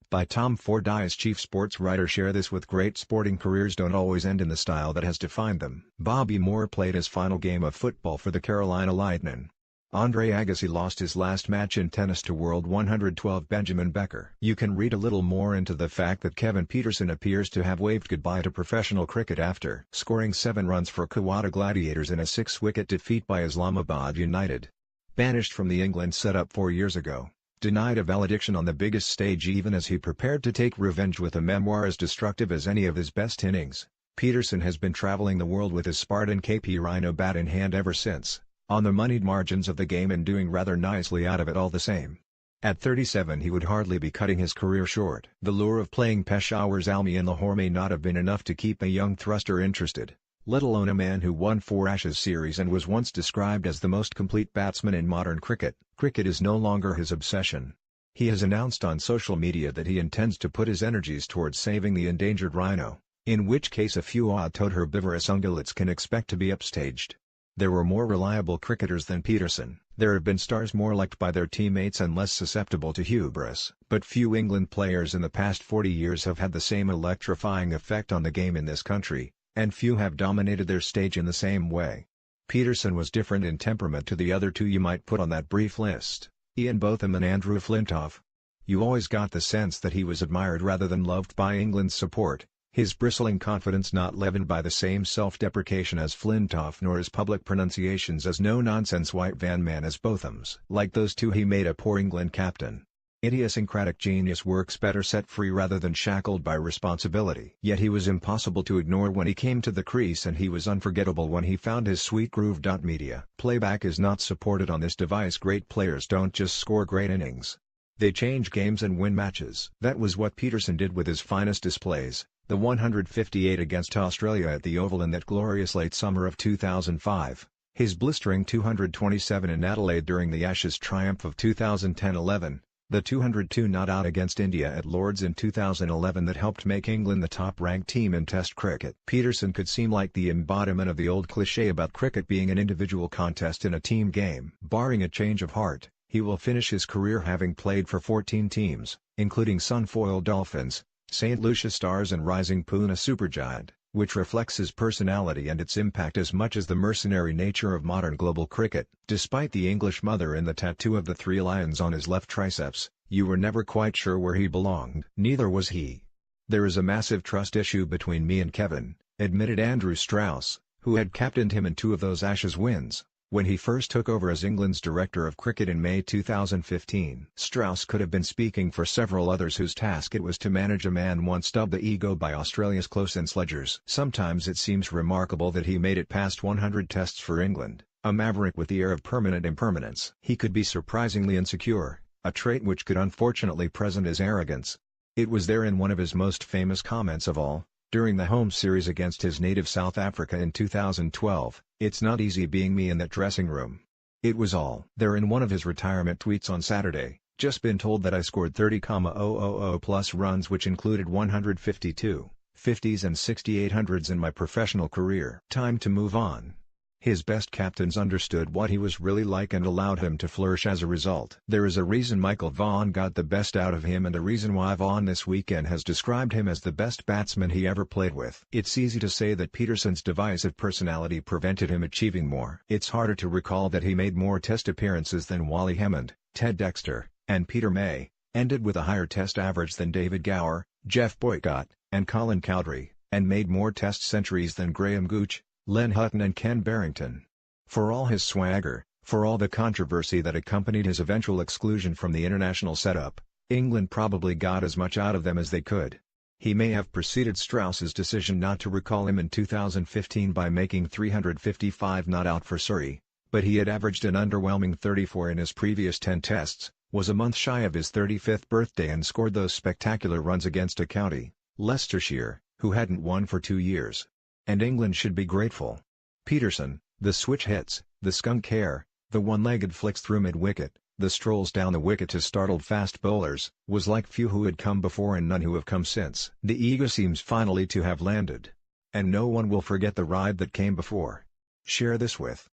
by Tom Fordyce. Chief sports writer. Share this with great sporting careers don't always end in the style that has defined them. Bobby Moore played his final game of football for the Carolina Lightning. Andre Agassi lost his last match in tennis to World 112 Benjamin Becker. You can read a little more into the fact that Kevin Pietersen appears to have waved goodbye to professional cricket after scoring 7 runs for Kawada Gladiators in a 6-wicket defeat by Islamabad United. Banished from the England setup 4 years ago, denied a valediction on the biggest stage even as he prepared to take revenge with a memoir as destructive as any of his best innings, Pietersen has been traveling the world with his Spartan KP Rhino bat in hand ever since, on the moneyed margins of the game and doing rather nicely out of it all the same. At 37 he would hardly be cutting his career short. The lure of playing Peshawar's Almi in Lahore may not have been enough to keep a young thruster interested, let alone a man who won 4 Ashes series and was once described as the most complete batsman in modern cricket. Cricket is no longer his obsession. He has announced on social media that he intends to put his energies towards saving the endangered rhino, in which case a few odd-toed herbivorous ungulates can expect to be upstaged. There were more reliable cricketers than Pietersen. There have been stars more liked by their teammates and less susceptible to hubris. But few England players in the past 40 years have had the same electrifying effect on the game in this country, and few have dominated their stage in the same way. Pietersen was different in temperament to the other two you might put on that brief list, Ian Botham and Andrew Flintoff. You always got the sense that he was admired rather than loved by England's support. His bristling confidence not leavened by the same self-deprecation as Flintoff nor his public pronunciations as no-nonsense white van man as Botham's. Like those two he made a poor England captain. Idiosyncratic genius works better set free rather than shackled by responsibility. Yet he was impossible to ignore when he came to the crease and he was unforgettable when he found his sweet groove. Media playback is not supported on this device. Great players don't just score great innings. They change games and win matches. That was what Pietersen did with his finest displays. The 158 against Australia at the Oval in that glorious late summer of 2005, his blistering 227 in Adelaide during the Ashes triumph of 2010-11, the 202 not out against India at Lord's in 2011 that helped make England the top-ranked team in Test cricket. Pietersen could seem like the embodiment of the old cliché about cricket being an individual contest in a team game. Barring a change of heart, he will finish his career having played for 14 teams, including Sunfoil Dolphins, St. Lucia Stars and Rising Pune Supergiant, which reflects his personality and its impact as much as the mercenary nature of modern global cricket. Despite the English mother and the tattoo of the 3 lions on his left triceps, you were never quite sure where he belonged. Neither was he. There is a massive trust issue between me and Kevin, admitted Andrew Strauss, who had captained him in 2 of those Ashes wins, when he first took over as England's director of cricket in May 2015. Strauss could have been speaking for several others whose task it was to manage a man once dubbed the ego by Australia's close-in sledgers. Sometimes it seems remarkable that he made it past 100 tests for England, a maverick with the air of permanent impermanence. He could be surprisingly insecure, a trait which could unfortunately present his arrogance. It was there in one of his most famous comments of all, during the home series against his native South Africa in 2012, "It's not easy being me in that dressing room." It was all there in one of his retirement tweets on Saturday. Just been told that I scored 30,000 plus runs which included 152, 50s and 68 hundreds in my professional career. Time to move on. His best captains understood what he was really like and allowed him to flourish as a result. There is a reason Michael Vaughan got the best out of him and a reason why Vaughan this weekend has described him as the best batsman he ever played with. It's easy to say that Pietersen's divisive personality prevented him achieving more. It's harder to recall that he made more test appearances than Wally Hammond, Ted Dexter, and Peter May, ended with a higher test average than David Gower, Jeff Boycott, and Colin Cowdrey, and made more test centuries than Graham Gooch, Len Hutton and Ken Barrington. For all his swagger, for all the controversy that accompanied his eventual exclusion from the international setup, England probably got as much out of them as they could. He may have preceded Strauss's decision not to recall him in 2015 by making 355 not out for Surrey, but he had averaged an underwhelming 34 in his previous 10 tests, was a month shy of his 35th birthday and scored those spectacular runs against a county, Leicestershire, who hadn't won for 2 years. And England should be grateful. Pietersen, the switch hits, the skunk hair, the one-legged flicks through mid-wicket, the strolls down the wicket to startled fast bowlers, was like few who had come before and none who have come since. The ego seems finally to have landed. And no one will forget the ride that came before. Share this with